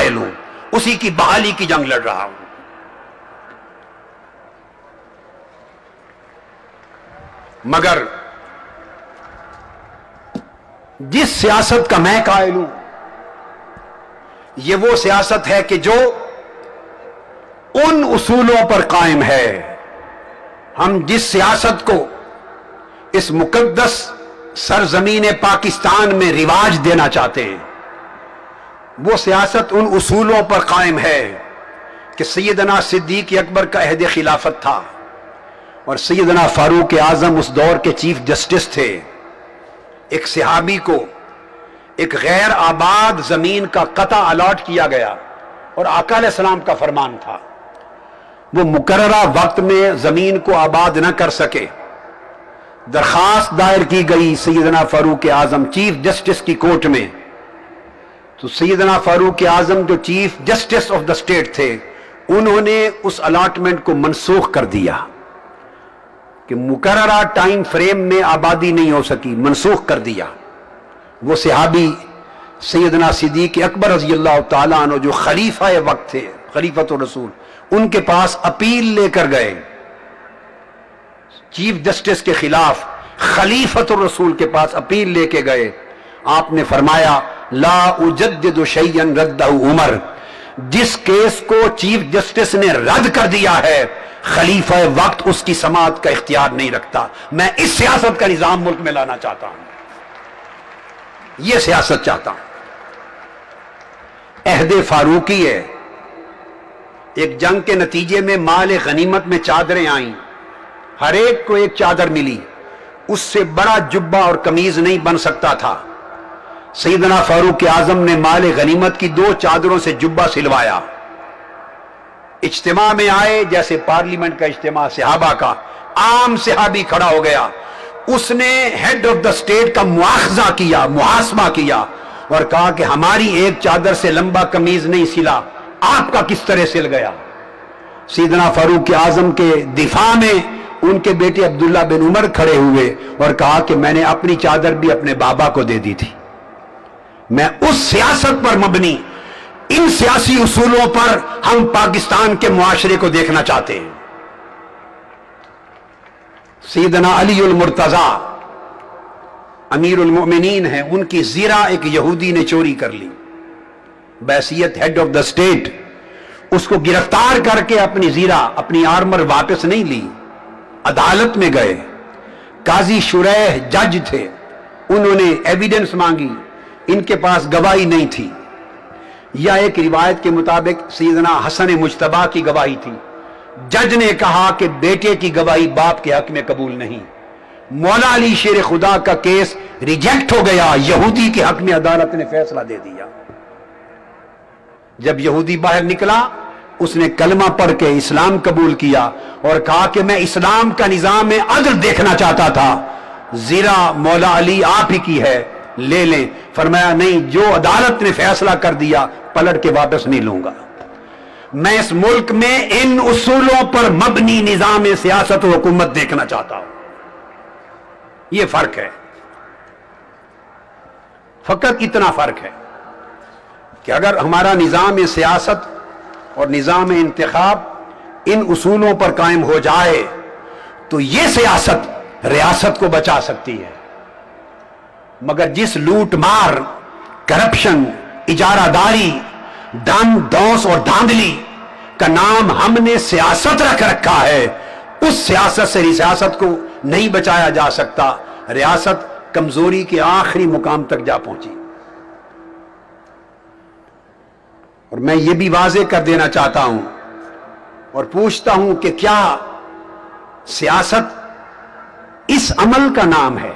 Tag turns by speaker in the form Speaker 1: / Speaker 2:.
Speaker 1: قائل ہوں، اسی کی بحالی کی جنگ لڑ رہا ہوں۔ مگر جس سیاست کا میں قائل ہوں یہ وہ سیاست ہے کہ جو ان اصولوں پر قائم ہے۔ ہم جس سیاست کو اس مقدس سرزمین پاکستان میں رواج دینا چاہتے ہیں وہ سیاست ان اصولوں پر قائم ہے کہ سیدنا صدیق اکبر کا عہد خلافت تھا اور سیدنا فاروق اعظم اس دور کے چیف جسٹس تھے۔ ایک صحابی کو ایک غیر آباد زمین کا قطع الاٹ کیا گیا اور آقا علیہ السلام کا فرمان تھا، وہ مقررہ وقت میں زمین کو آباد نہ کر سکے، درخواست دائر کی گئی سیدنا فاروق اعظم چیف جسٹس کی کورٹ میں، تو سیدنا فاروق اعظم جو chief justice of the state تھے انہوں نے اس الاٹمنٹ کو منسوخ کر دیا کہ مقررہ ٹائم فریم میں آبادی نہیں ہو سکی، منسوخ کر دیا۔ وہ صحابی سیدنا صدیق اکبر رضی اللہ تعالیٰ عنہ جو خلیفہ وقت تھے، خلیفۃ الرسول، ان کے پاس اپیل لے کر گئے، چیف جسٹس کے خلاف خلیفۃ الرسول کے پاس اپیل لے کے گئے۔ آپ نے فرمایا لا اجدد شیئا ردہ عمر، جس کیس کو چیف جسٹس نے رد کر دیا ہے خلیفہ وقت اس کی سماعت کا اختیار نہیں رکھتا۔ میں اس سیاست کا نظام ملک میں لانا چاہتا ہوں، یہ سیاست چاہتا ہوں۔ عہد فاروقی ہے، ایک جنگ کے نتیجے میں مال غنیمت میں چادریں آئیں، ہر ایک کو ایک چادر ملی، اس سے بڑا جبہ اور قمیض نہیں بن سکتا تھا۔ سیدنا فاروق اعظم نے مال غنیمت کی 2 چادروں سے جبہ سلوایا، اجتماع میں آئے جیسے پارلیمنٹ کا اجتماع صحابہ کا، عام صحابی کھڑا ہو گیا، اس نے ہیڈ آف دا اسٹیٹ کا مواخذہ کیا، محاسبہ کیا اور کہا کہ ہماری ایک چادر سے لمبا قمیض نہیں سلا، آپ کا کس طرح سل گیا؟ سیدنا فاروق اعظم کے دفاع میں ان کے بیٹے عبداللہ بن عمر کھڑے ہوئے اور کہا کہ میں نے اپنی چادر بھی اپنے بابا کو دے دی تھی۔ میں اس سیاست پر مبنی ان سیاسی اصولوں پر ہم پاکستان کے معاشرے کو دیکھنا چاہتے ہیں۔ سیدنا علی المرتضیٰ امیر المؤمنین ہیں، ان کی زیرہ ایک یہودی نے چوری کر لی، بحیثیت ہیڈ آف دا اسٹیٹ اس کو گرفتار کر کے اپنی زیرہ، اپنی آرمر واپس نہیں لی، عدالت میں گئے، قاضی شریح جج تھے، انہوں نے ایویڈنس مانگی، ان کے پاس گواہی نہیں تھی، یا ایک روایت کے مطابق سیدنا حسن مجتبیٰ کی گواہی تھی، جج نے کہا کہ بیٹے کی گواہی باپ کے حق میں قبول نہیں، مولا علی شیر خدا کا کیس ریجیکٹ ہو گیا، یہودی کے حق میں عدالت نے فیصلہ دے دیا۔ جب یہودی باہر نکلا اس نے کلمہ پڑھ کے اسلام قبول کیا اور کہا کہ میں اسلام کا نظام عدل دیکھنا چاہتا تھا، زیرہ مولا علی آپ ہی کی ہے، لے لیں۔ فرمایا نہیں، جو عدالت نے فیصلہ کر دیا پلٹ کے واپس نہیں لوں گا۔ میں اس ملک میں ان اصولوں پر مبنی نظام سیاست و حکومت دیکھنا چاہتا ہوں۔ یہ فرق ہے، فقط اتنا فرق ہے کہ اگر ہمارا نظام سیاست اور نظام انتخاب ان اصولوں پر قائم ہو جائے تو یہ سیاست ریاست کو بچا سکتی ہے، مگر جس لوٹ مار، کرپشن، اجارہ داری، ڈن ڈوس اور دھاندلی کا نام ہم نے سیاست رکھ رکھا ہے، اس سیاست سے ریاست کو نہیں بچایا جا سکتا۔ ریاست کمزوری کے آخری مقام تک جا پہنچی۔ اور میں یہ بھی واضح کر دینا چاہتا ہوں اور پوچھتا ہوں کہ کیا سیاست اس عمل کا نام ہے